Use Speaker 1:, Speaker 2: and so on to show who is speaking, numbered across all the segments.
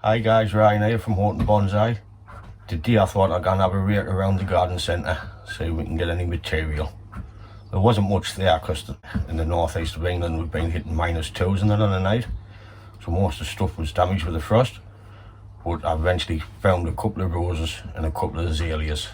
Speaker 1: Hi guys, Ryan here from Bonsai. Today I thought I'd go and have a rake around the garden centre, see if we can get any material. There wasn't much there because in the northeast of England we've been hitting -2s in the night, so most of the stuff was damaged with the frost. But I eventually found a couple of roses and a couple of azaleas.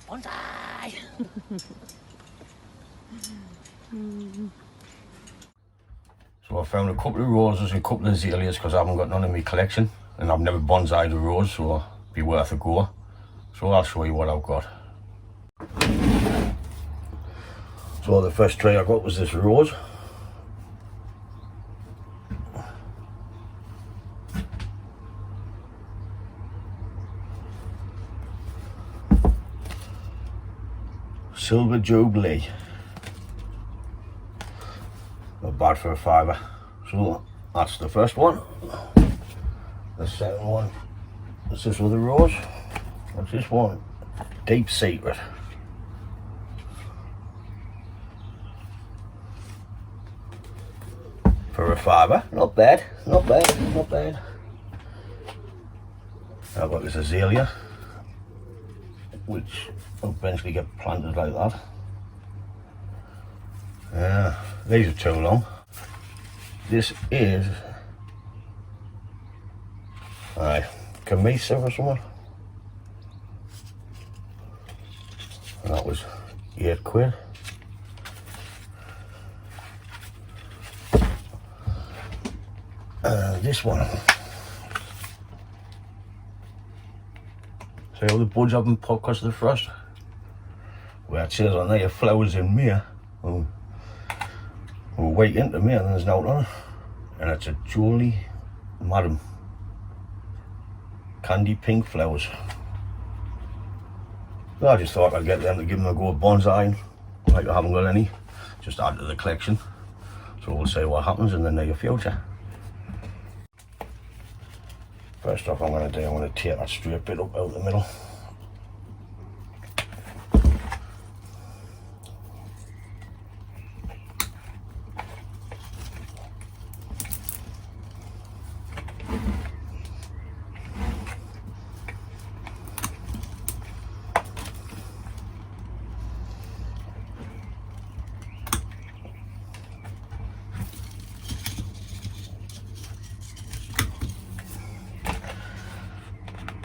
Speaker 1: Bonsai! So I found a couple of roses and a couple of azaleas because I haven't got none in my collection and I've never bonsaied a rose, so it'd be worth a go. So I'll show you what I've got. So the first tray I got was this rose. Silver Jubilee. Not bad for a fiver. So that's the first one. The second one is this other rose. What's this one? Deep Secret. For a fiver. Not bad, not bad, not bad. I've got this azalea, which will eventually get planted like that. These are too long. This is Camisa or something. And that was £8. This one. See how the buds haven't popped because of the frost? Where it says on there, flowers in May. We're way into May and there's nothing on it. And it's a Julie Madam. Candy pink flowers. So I just thought I'd get them to give them a go at bonsai. Like I haven't got any. Just add to the collection. So we'll see what happens in the near future. First off, I'm going to take that straight bit up out the middle.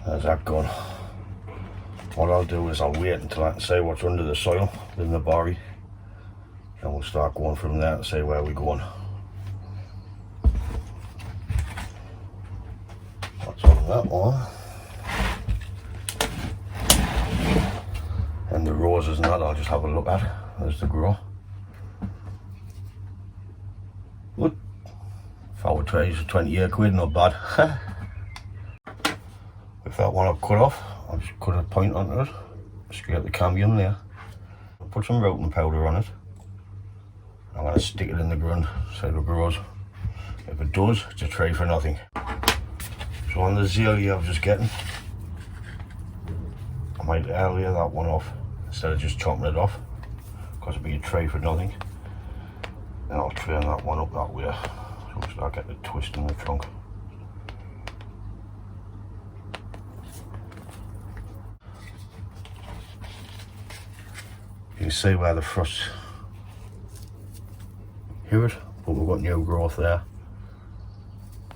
Speaker 1: There's that gone. What I'll do is I'll wait until I can see what's under the soil in the barry, and we'll start going from there to see where we're going. That's on that one. And the roses and that I'll just have a look at as they grow. Good. Forward trays for 28 quid, not bad. With that one I've cut off, I'll just cut a point onto it, scrape the cambium there, put some routing powder on it. I'm going to stick it in the ground so it grows. If it does, it's a tray for nothing. So on the azalea I was just getting, I might earlier that one off instead of just chopping it off, because it'd be a tray for nothing. Then I'll train that one up that way, so we'll start getting a twist in the trunk. You can see where the frost hit it, but we've got new growth there,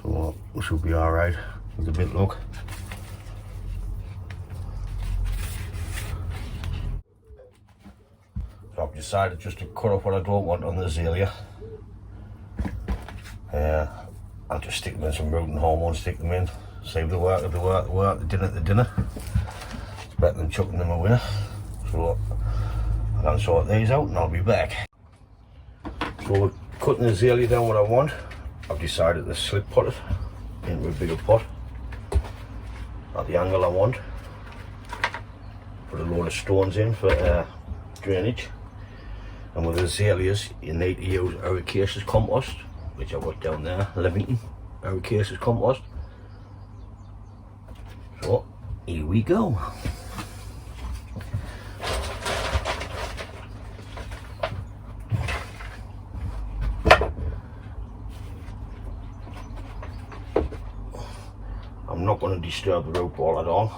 Speaker 1: so we should be alright with a bit of luck. So I've decided just to cut off what I don't want on the azalea. I'll just stick them in some rooting hormones, stick them in, save the work, the dinner. It's better than chucking them away. So I'll sort these out and I'll be back. So we're cutting the azalea down what I want. I've decided to slip pot it into a bigger pot at the angle I want. Put a load of stones in for drainage. And with azaleas you need to use ericaceous compost, which I've got down there, Leamington ericaceous compost. So here we go. I'm not going to disturb the root ball at all.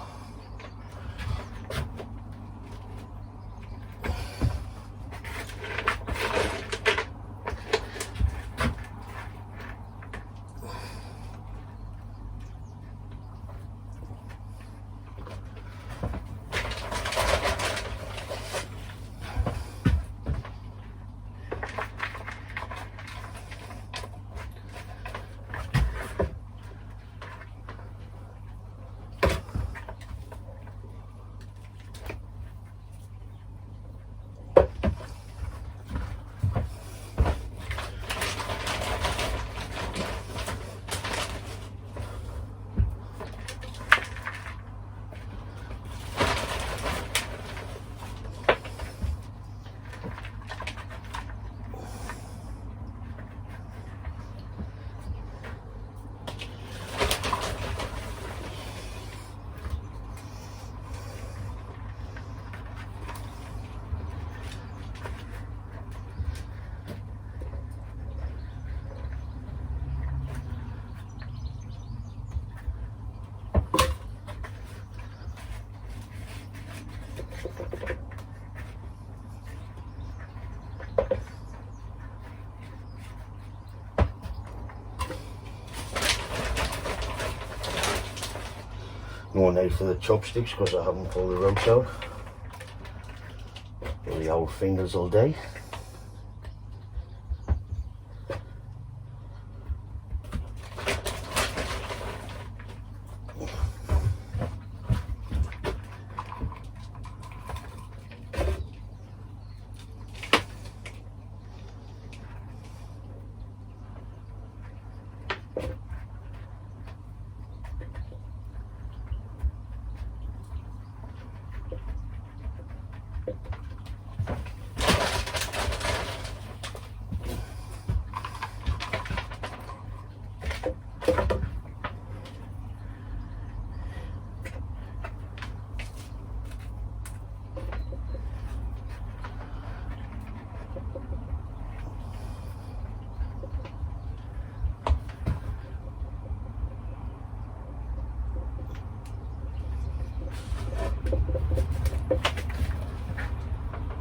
Speaker 1: No need for the chopsticks because I haven't pulled the roots out. The old fingers all day.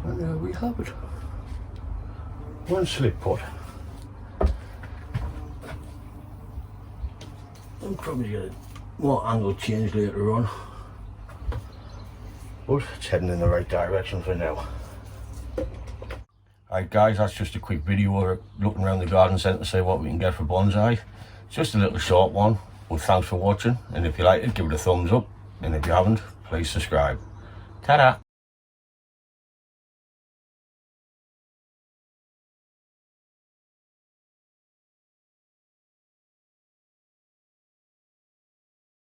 Speaker 1: And there we have it. One slip pot. I'll probably get a more angle change later on, but it's heading in the right direction for now. Alright guys, that's just a quick video of looking around the garden centre to see what we can get for bonsai. Just a little short one, but thanks for watching, and if you like it, give it a thumbs up, and if you haven't, please subscribe. Ta-da!